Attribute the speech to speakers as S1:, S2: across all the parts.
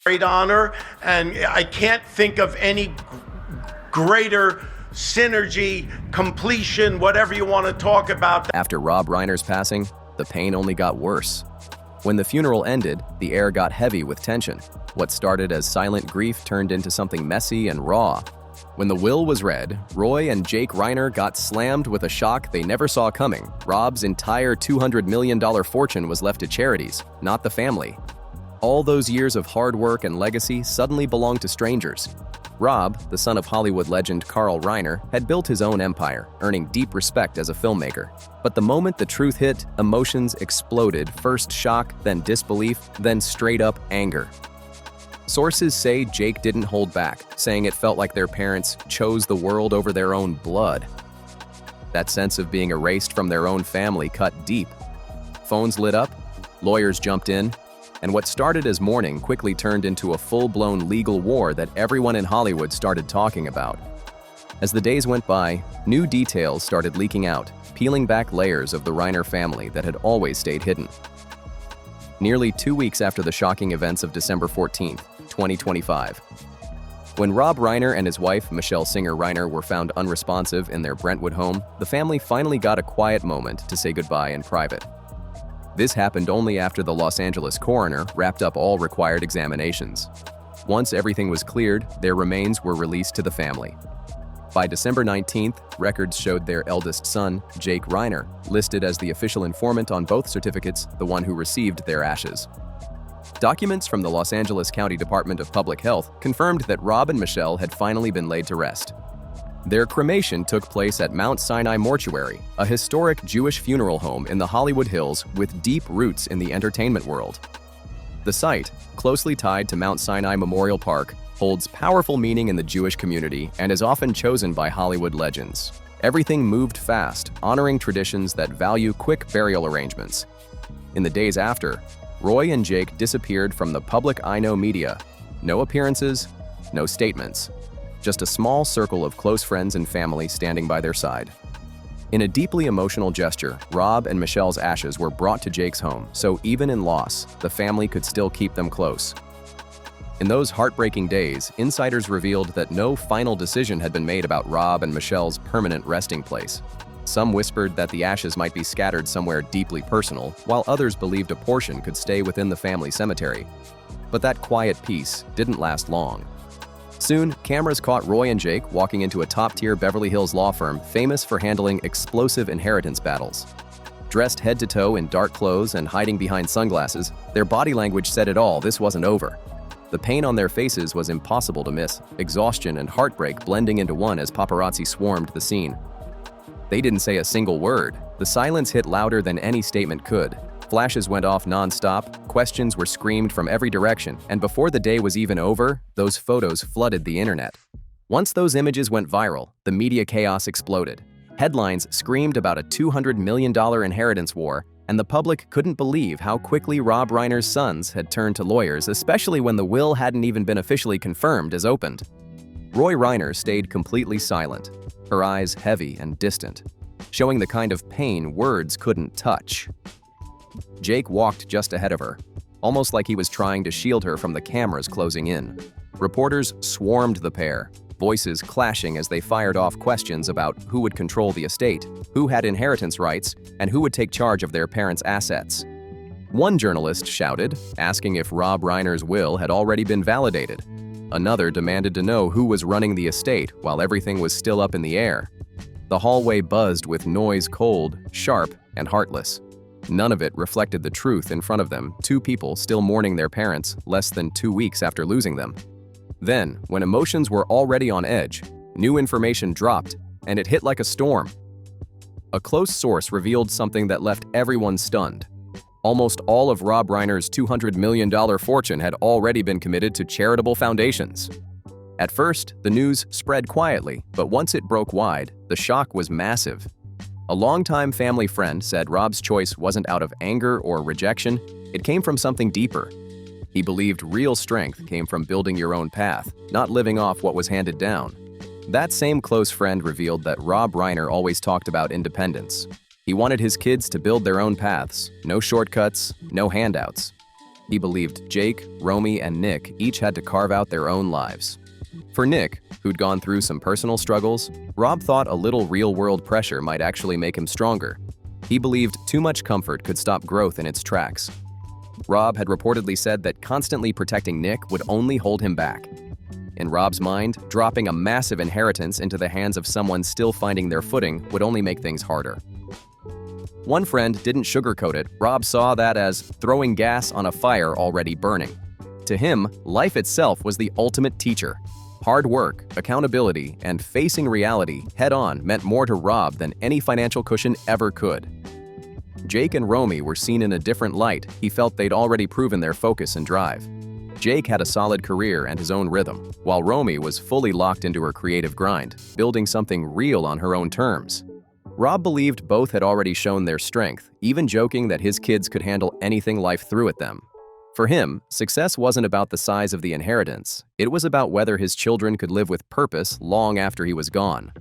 S1: great honor, and I can't think of any greater synergy, completion, whatever you want to talk about.
S2: After Rob Reiner's passing, the pain only got worse. When the funeral ended, the air got heavy with tension. What started as silent grief turned into something messy and raw. When the will was read, Roy and Jake Reiner got slammed with a shock they never saw coming. Rob's entire $200 million fortune was left to charities, not the family. All those years of hard work and legacy suddenly belonged to strangers. Rob, the son of Hollywood legend Carl Reiner, had built his own empire, earning deep respect as a filmmaker. But the moment the truth hit, emotions exploded, first shock, then disbelief, then straight-up anger. Sources say Jake didn't hold back, saying it felt like their parents chose the world over their own blood. That sense of being erased from their own family cut deep. Phones lit up, lawyers jumped in, and what started as mourning quickly turned into a full-blown legal war that everyone in Hollywood started talking about. As the days went by, new details started leaking out, peeling back layers of the Reiner family that had always stayed hidden. Nearly 2 weeks after the shocking events of December 14, 2025. When Rob Reiner and his wife, Michelle Singer Reiner, were found unresponsive in their Brentwood home, the family finally got a quiet moment to say goodbye in private. This happened only after the Los Angeles coroner wrapped up all required examinations. Once everything was cleared, their remains were released to the family. By December 19th, records showed their eldest son, Jake Reiner, listed as the official informant on both certificates, the one who received their ashes. Documents from the Los Angeles County Department of Public Health confirmed that Rob and Michelle had finally been laid to rest. Their cremation took place at Mount Sinai Mortuary, a historic Jewish funeral home in the Hollywood Hills with deep roots in the entertainment world. The site, closely tied to Mount Sinai Memorial Park, holds powerful meaning in the Jewish community and is often chosen by Hollywood legends. Everything moved fast, honoring traditions that value quick burial arrangements. In the days after, Roy and Jake disappeared from the public eye media. No appearances, no statements. Just a small circle of close friends and family standing by their side. In a deeply emotional gesture, Rob and Michelle's ashes were brought to Jake's home, so even in loss, the family could still keep them close. In those heartbreaking days, insiders revealed that no final decision had been made about Rob and Michelle's permanent resting place. Some whispered that the ashes might be scattered somewhere deeply personal, while others believed a portion could stay within the family cemetery. But that quiet peace didn't last long. Soon, cameras caught Roy and Jake walking into a top-tier Beverly Hills law firm famous for handling explosive inheritance battles. Dressed head to toe in dark clothes and hiding behind sunglasses, their body language said it all. This wasn't over. The pain on their faces was impossible to miss, exhaustion and heartbreak blending into one as paparazzi swarmed the scene. They didn't say a single word. The silence hit louder than any statement could. Flashes went off non-stop, questions were screamed from every direction, and before the day was even over, those photos flooded the internet. Once those images went viral, the media chaos exploded. Headlines screamed about a $200 million inheritance war, and the public couldn't believe how quickly Rob Reiner's sons had turned to lawyers, especially when the will hadn't even been officially confirmed as opened. Roy Reiner stayed completely silent, her eyes heavy and distant, showing the kind of pain words couldn't touch. Jake walked just ahead of her, almost like he was trying to shield her from the cameras closing in. Reporters swarmed the pair, voices clashing as they fired off questions about who would control the estate, who had inheritance rights, and who would take charge of their parents' assets. One journalist shouted, asking if Rob Reiner's will had already been validated. Another demanded to know who was running the estate while everything was still up in the air. The hallway buzzed with noise, cold, sharp, and heartless. None of it reflected the truth in front of them, two people still mourning their parents less than 2 weeks after losing them. Then, when emotions were already on edge, new information dropped, and it hit like a storm. A close source revealed something that left everyone stunned. Almost all of Rob Reiner's $200 million fortune had already been committed to charitable foundations. At first, the news spread quietly, but once it broke wide, the shock was massive. A longtime family friend said Rob's choice wasn't out of anger or rejection, it came from something deeper. He believed real strength came from building your own path, not living off what was handed down. That same close friend revealed that Rob Reiner always talked about independence. He wanted his kids to build their own paths, no shortcuts, no handouts. He believed Jake, Romy, and Nick each had to carve out their own lives. For Nick, who'd gone through some personal struggles, Rob thought a little real-world pressure might actually make him stronger. He believed too much comfort could stop growth in its tracks. Rob had reportedly said that constantly protecting Nick would only hold him back. In Rob's mind, dropping a massive inheritance into the hands of someone still finding their footing would only make things harder. One friend didn't sugarcoat it. Rob saw that as throwing gas on a fire already burning. To him, life itself was the ultimate teacher. Hard work, accountability, and facing reality head-on meant more to Rob than any financial cushion ever could. Jake and Romy were seen in a different light. He felt they'd already proven their focus and drive. Jake had a solid career and his own rhythm, while Romy was fully locked into her creative grind, building something real on her own terms. Rob believed both had already shown their strength, even joking that his kids could handle anything life threw at them. For him, success wasn't about the size of the inheritance. It was about whether his children could live with purpose long after he was gone.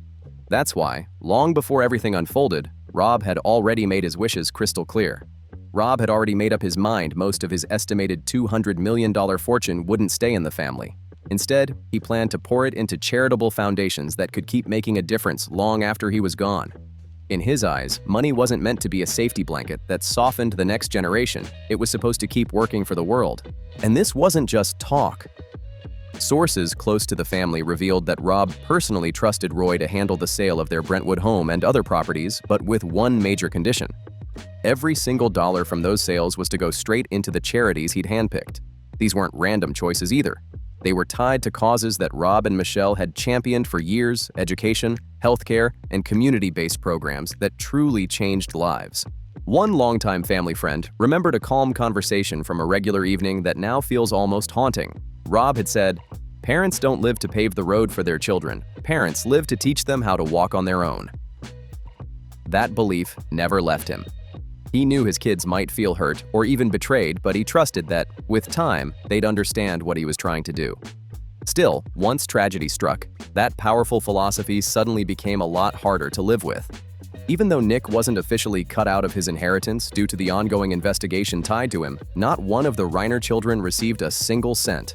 S2: That's why, long before everything unfolded, Rob had already made his wishes crystal clear. Rob had already made up his mind most of his estimated $200 million fortune wouldn't stay in the family. Instead, he planned to pour it into charitable foundations that could keep making a difference long after he was gone. In his eyes, money wasn't meant to be a safety blanket that softened the next generation. It was supposed to keep working for the world. And this wasn't just talk. Sources close to the family revealed that Rob personally trusted Roy to handle the sale of their Brentwood home and other properties, but with one major condition. Every single dollar from those sales was to go straight into the charities he'd handpicked. These weren't random choices either. They were tied to causes that Rob and Michelle had championed for years: education, healthcare, and community-based programs that truly changed lives. One longtime family friend remembered a calm conversation from a regular evening that now feels almost haunting. Rob had said, "Parents don't live to pave the road for their children. Parents live to teach them how to walk on their own." That belief never left him. He knew his kids might feel hurt or even betrayed, but he trusted that, with time, they'd understand what he was trying to do. Still, once tragedy struck, that powerful philosophy suddenly became a lot harder to live with. Even though Nick wasn't officially cut out of his inheritance due to the ongoing investigation tied to him, not one of the Reiner children received a single cent.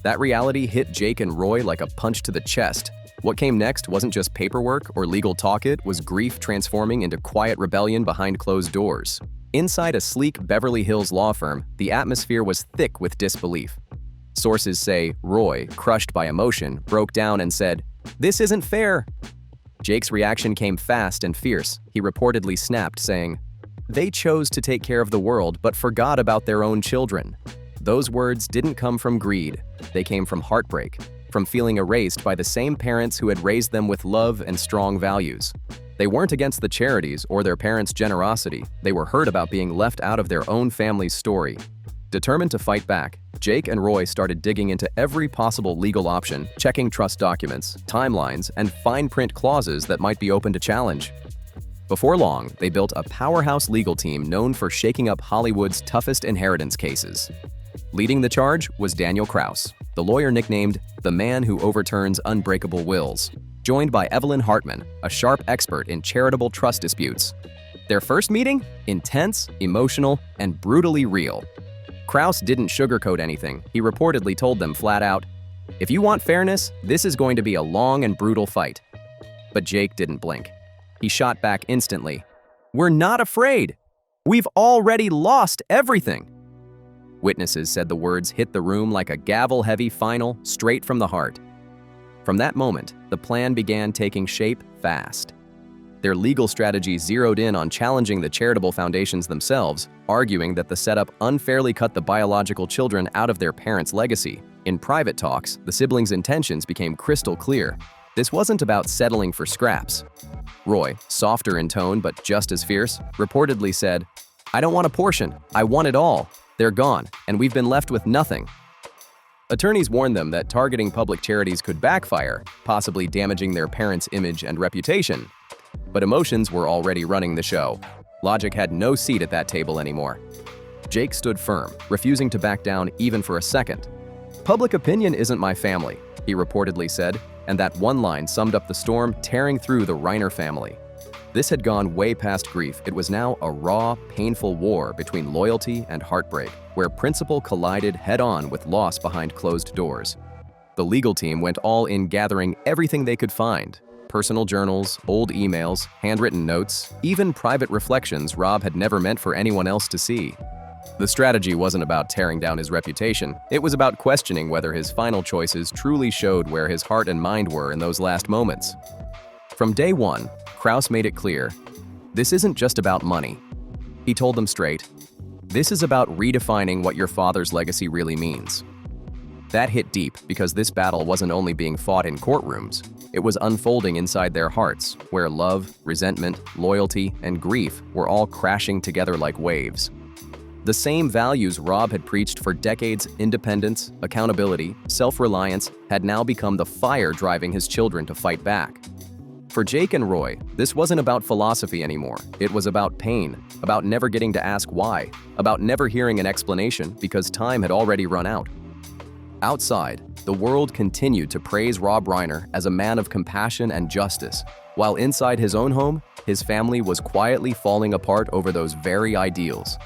S2: That reality hit Jake and Roy like a punch to the chest. What came next wasn't just paperwork or legal talk, it was grief transforming into quiet rebellion behind closed doors. Inside a sleek Beverly Hills law firm, the atmosphere was thick with disbelief. Sources say Roy, crushed by emotion, broke down and said, "This isn't fair." Jake's reaction came fast and fierce. He reportedly snapped, saying, "They chose to take care of the world but forgot about their own children." Those words didn't come from greed. They came from heartbreak, from feeling erased by the same parents who had raised them with love and strong values. They weren't against the charities or their parents' generosity. They were hurt about being left out of their own family's story. Determined to fight back, Jake and Roy started digging into every possible legal option, checking trust documents, timelines, and fine print clauses that might be open to challenge. Before long, they built a powerhouse legal team known for shaking up Hollywood's toughest inheritance cases. Leading the charge was Daniel Kraus, the lawyer nicknamed the man who overturns unbreakable wills, joined by Evelyn Hartman, a sharp expert in charitable trust disputes. Their first meeting? Intense, emotional, and brutally real. Kraus didn't sugarcoat anything. He reportedly told them flat out, "If you want fairness, this is going to be a long and brutal fight." But Jake didn't blink. He shot back instantly. "We're not afraid. We've already lost everything." Witnesses said the words hit the room like a gavel-heavy final, straight from the heart. From that moment, the plan began taking shape fast. Their legal strategy zeroed in on challenging the charitable foundations themselves, arguing that the setup unfairly cut the biological children out of their parents' legacy. In private talks, the siblings' intentions became crystal clear. This wasn't about settling for scraps. Roy, softer in tone but just as fierce, reportedly said, "I don't want a portion. I want it all. They're gone, and we've been left with nothing." Attorneys warned them that targeting public charities could backfire, possibly damaging their parents' image and reputation. But emotions were already running the show. Logic had no seat at that table anymore. Jake stood firm, refusing to back down even for a second. "Public opinion isn't my family," he reportedly said, and that one line summed up the storm tearing through the Reiner family. This had gone way past grief. It was now a raw, painful war between loyalty and heartbreak, where principle collided head-on with loss behind closed doors. The legal team went all in, gathering everything they could find: personal journals, old emails, handwritten notes, even private reflections Rob had never meant for anyone else to see. The strategy wasn't about tearing down his reputation. It was about questioning whether his final choices truly showed where his heart and mind were in those last moments. From day one, Krauss made it clear, this isn't just about money. He told them straight, this is about redefining what your father's legacy really means. That hit deep because this battle wasn't only being fought in courtrooms, it was unfolding inside their hearts, where love, resentment, loyalty, and grief were all crashing together like waves. The same values Rob had preached for decades, independence, accountability, self-reliance, had now become the fire driving his children to fight back. For Jake and Roy, this wasn't about philosophy anymore. It was about pain, about never getting to ask why, about never hearing an explanation because time had already run out. Outside, the world continued to praise Rob Reiner as a man of compassion and justice, while inside his own home, his family was quietly falling apart over those very ideals.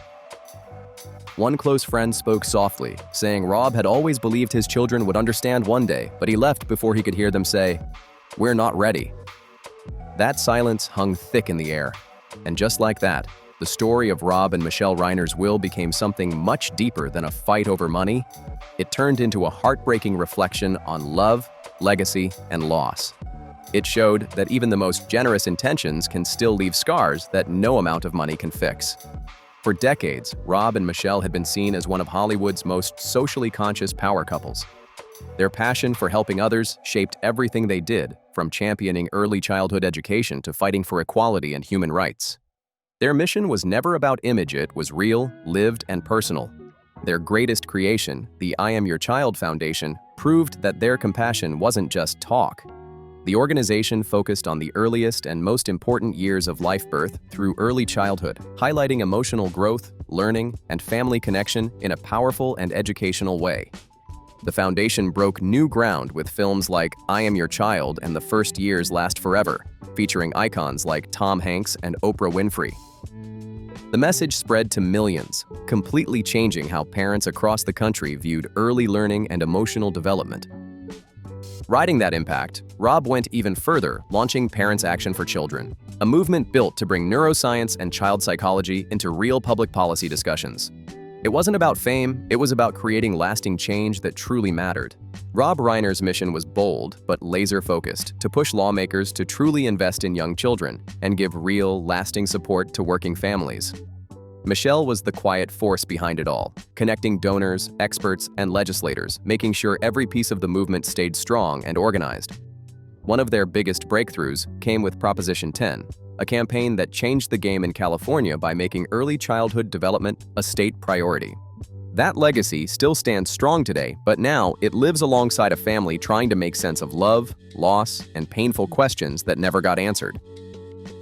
S2: One close friend spoke softly, saying Rob had always believed his children would understand one day, but he left before he could hear them say, "We're not ready." That silence hung thick in the air, and just like that, the story of Rob and Michelle Reiner's will became something much deeper than a fight over money. It turned into a heartbreaking reflection on love, legacy, and loss. It showed that even the most generous intentions can still leave scars that no amount of money can fix. For decades, Rob and Michelle had been seen as one of Hollywood's most socially conscious power couples. Their passion for helping others shaped everything they did, from championing early childhood education to fighting for equality and human rights. Their mission was never about image, it was real, lived, and personal. Their greatest creation, the I Am Your Child Foundation, proved that their compassion wasn't just talk. The organization focused on the earliest and most important years of life birth through early childhood, highlighting emotional growth, learning, and family connection in a powerful and educational way. The foundation broke new ground with films like I Am Your Child and The First Years Last Forever, featuring icons like Tom Hanks and Oprah Winfrey. The message spread to millions, completely changing how parents across the country viewed early learning and emotional development. Riding that impact, Rob went even further, launching Parents Action for Children, a movement built to bring neuroscience and child psychology into real public policy discussions. It wasn't about fame, it was about creating lasting change that truly mattered. Rob Reiner's mission was bold but laser-focused, to push lawmakers to truly invest in young children and give real, lasting support to working families. Michelle was the quiet force behind it all, connecting donors, experts, and legislators, making sure every piece of the movement stayed strong and organized. One of their biggest breakthroughs came with Proposition 10, a campaign that changed the game in California by making early childhood development a state priority. That legacy still stands strong today, but now it lives alongside a family trying to make sense of love, loss, and painful questions that never got answered.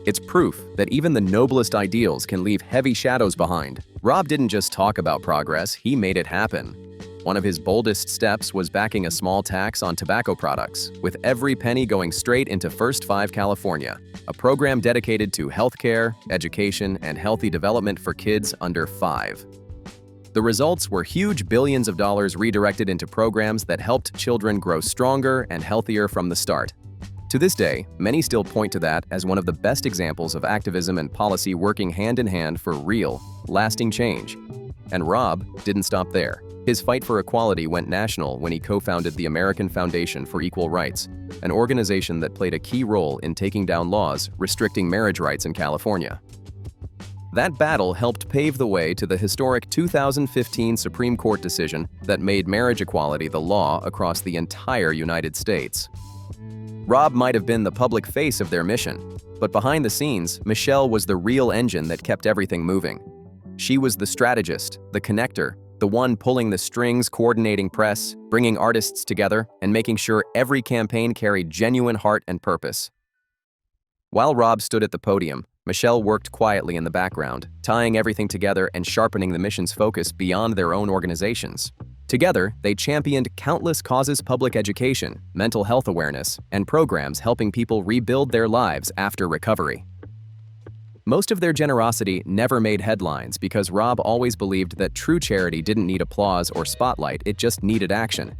S2: It's proof that even the noblest ideals can leave heavy shadows behind. Rob didn't just talk about progress, he made it happen. One of his boldest steps was backing a small tax on tobacco products, with every penny going straight into First 5 California, a program dedicated to healthcare, education, and healthy development for kids under 5. The results were huge billions of dollars redirected into programs that helped children grow stronger and healthier from the start. To this day, many still point to that as one of the best examples of activism and policy working hand in hand for real, lasting change. And Rob didn't stop there. His fight for equality went national when he co-founded the American Foundation for Equal Rights, an organization that played a key role in taking down laws restricting marriage rights in California. That battle helped pave the way to the historic 2015 Supreme Court decision that made marriage equality the law across the entire United States. Rob might have been the public face of their mission, but behind the scenes, Michelle was the real engine that kept everything moving. She was the strategist, the connector, the one pulling the strings, coordinating press, bringing artists together, and making sure every campaign carried genuine heart and purpose. While Rob stood at the podium, Michelle worked quietly in the background, tying everything together and sharpening the mission's focus beyond their own organizations. Together, they championed countless causes: public education, mental health awareness, and programs helping people rebuild their lives after recovery. Most of their generosity never made headlines because Rob always believed that true charity didn't need applause or spotlight, it just needed action.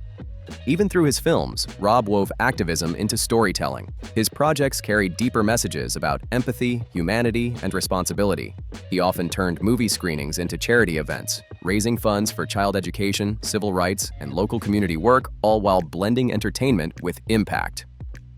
S2: Even through his films, Rob wove activism into storytelling. His projects carried deeper messages about empathy, humanity, and responsibility. He often turned movie screenings into charity events, raising funds for child education, civil rights, and local community work, all while blending entertainment with impact.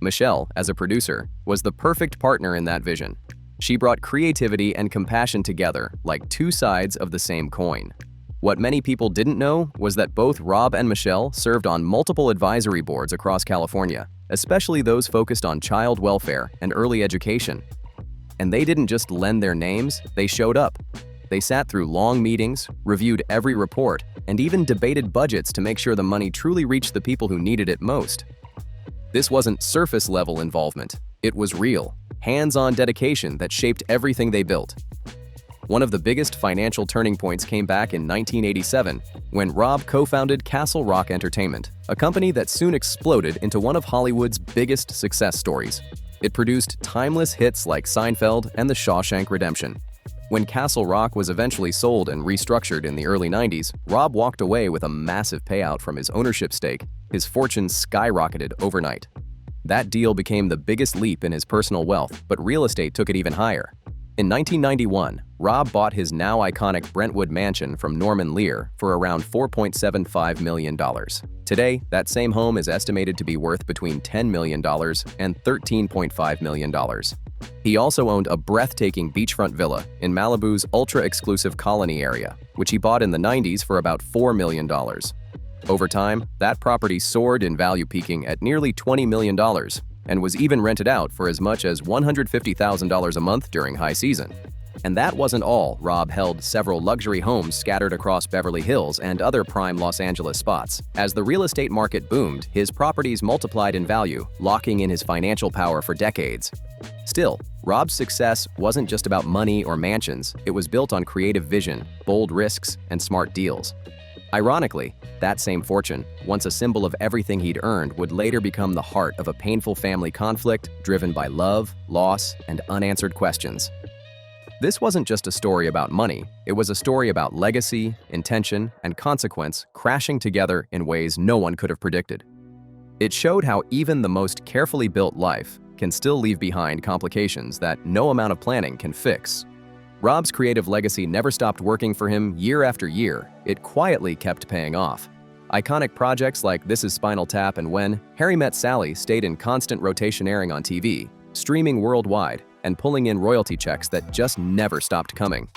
S2: Michelle, as a producer, was the perfect partner in that vision. She brought creativity and compassion together like two sides of the same coin. What many people didn't know was that both Rob and Michelle served on multiple advisory boards across California, especially those focused on child welfare and early education. And they didn't just lend their names, they showed up. They sat through long meetings, reviewed every report, and even debated budgets to make sure the money truly reached the people who needed it most. This wasn't surface-level involvement. It was real, hands-on dedication that shaped everything they built. One of the biggest financial turning points came back in 1987 when Rob co-founded Castle Rock Entertainment, a company that soon exploded into one of Hollywood's biggest success stories. It produced timeless hits like Seinfeld and The Shawshank Redemption. When Castle Rock was eventually sold and restructured in the early 90s, Rob walked away with a massive payout from his ownership stake. His fortune skyrocketed overnight. That deal became the biggest leap in his personal wealth, but real estate took it even higher. In 1991, Rob bought his now iconic Brentwood mansion from Norman Lear for around $4.75 million. Today, that same home is estimated to be worth between $10 million and $13.5 million. He also owned a breathtaking beachfront villa in Malibu's ultra-exclusive Colony area, which he bought in the 90s for about $4 million. Over time, that property soared in value, peaking at nearly $20 million, and was even rented out for as much as $150,000 a month during high season. And that wasn't all. Rob held several luxury homes scattered across Beverly Hills and other prime Los Angeles spots. As the real estate market boomed, his properties multiplied in value, locking in his financial power for decades. Still, Rob's success wasn't just about money or mansions. It was built on creative vision, bold risks, and smart deals. Ironically, that same fortune, once a symbol of everything he'd earned, would later become the heart of a painful family conflict driven by love, loss, and unanswered questions. This wasn't just a story about money, it was a story about legacy, intention, and consequence crashing together in ways no one could have predicted. It showed how even the most carefully built life can still leave behind complications that no amount of planning can fix. Rob's creative legacy never stopped working for him year after year. It quietly kept paying off. Iconic projects like This Is Spinal Tap and When Harry Met Sally stayed in constant rotation, airing on TV, streaming worldwide, and pulling in royalty checks that just never stopped coming.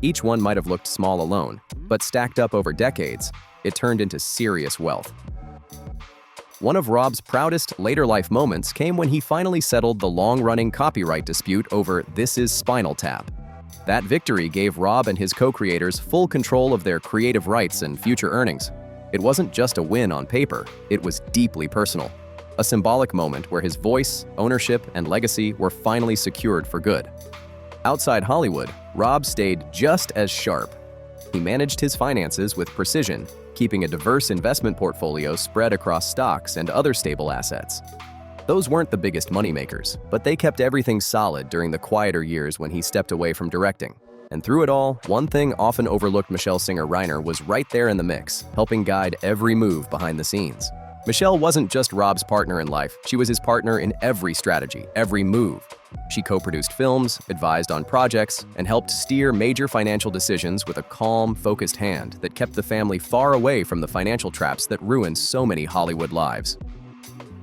S2: Each one might have looked small alone, but stacked up over decades, it turned into serious wealth. One of Rob's proudest later-life moments came when he finally settled the long-running copyright dispute over This Is Spinal Tap. That victory gave Rob and his co-creators full control of their creative rights and future earnings. It wasn't just a win on paper, it was deeply personal. A symbolic moment where his voice, ownership, and legacy were finally secured for good. Outside Hollywood, Rob stayed just as sharp. He managed his finances with precision, keeping a diverse investment portfolio spread across stocks and other stable assets. Those weren't the biggest moneymakers, but they kept everything solid during the quieter years when he stepped away from directing. And through it all, one thing often overlooked: Michelle Singer Reiner was right there in the mix, helping guide every move behind the scenes. Michelle wasn't just Rob's partner in life, she was his partner in every strategy, every move. She co-produced films, advised on projects, and helped steer major financial decisions with a calm, focused hand that kept the family far away from the financial traps that ruined so many Hollywood lives.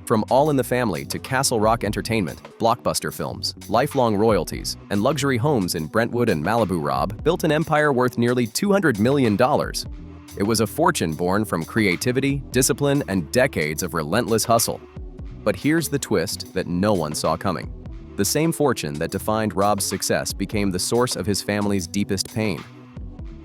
S2: From All in the Family to Castle Rock Entertainment, blockbuster films, lifelong royalties, and luxury homes in Brentwood and Malibu, Rob built an empire worth nearly $200 million. It was a fortune born from creativity, discipline, and decades of relentless hustle. But here's the twist that no one saw coming. The same fortune that defined Rob's success became the source of his family's deepest pain.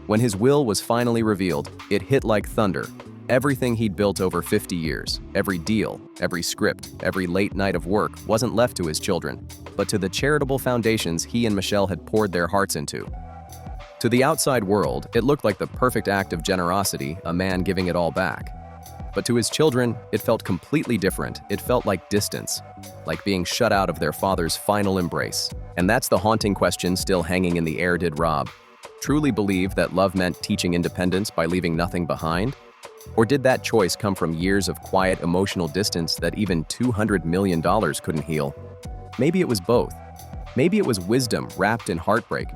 S2: When his will was finally revealed, it hit like thunder. Everything he'd built over 50 years, every deal, every script, every late night of work wasn't left to his children, but to the charitable foundations he and Michelle had poured their hearts into. To the outside world, it looked like the perfect act of generosity, a man giving it all back. But to his children, it felt completely different. It felt like distance, like being shut out of their father's final embrace. And that's the haunting question still hanging in the air. Did Rob truly believe that love meant teaching independence by leaving nothing behind? Or did that choice come from years of quiet emotional distance that even $200 million couldn't heal? Maybe it was both. Maybe it was wisdom wrapped in heartbreak.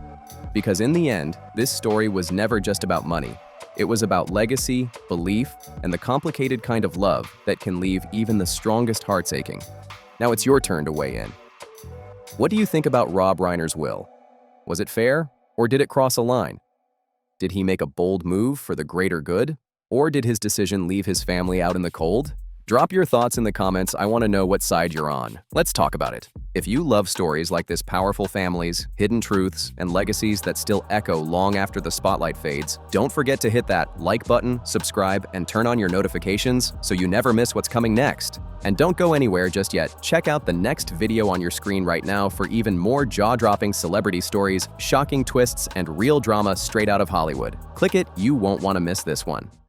S2: Because in the end, this story was never just about money. It was about legacy, belief, and the complicated kind of love that can leave even the strongest hearts aching. Now it's your turn to weigh in. What do you think about Rob Reiner's will? Was it fair, or did it cross a line? Did he make a bold move for the greater good, or did his decision leave his family out in the cold? Drop your thoughts in the comments. I want to know what side you're on. Let's talk about it. If you love stories like this, powerful families, hidden truths, and legacies that still echo long after the spotlight fades, don't forget to hit that like button, subscribe, and turn on your notifications so you never miss what's coming next. And don't go anywhere just yet. Check out the next video on your screen right now for even more jaw-dropping celebrity stories, shocking twists, and real drama straight out of Hollywood. Click it, you won't want to miss this one.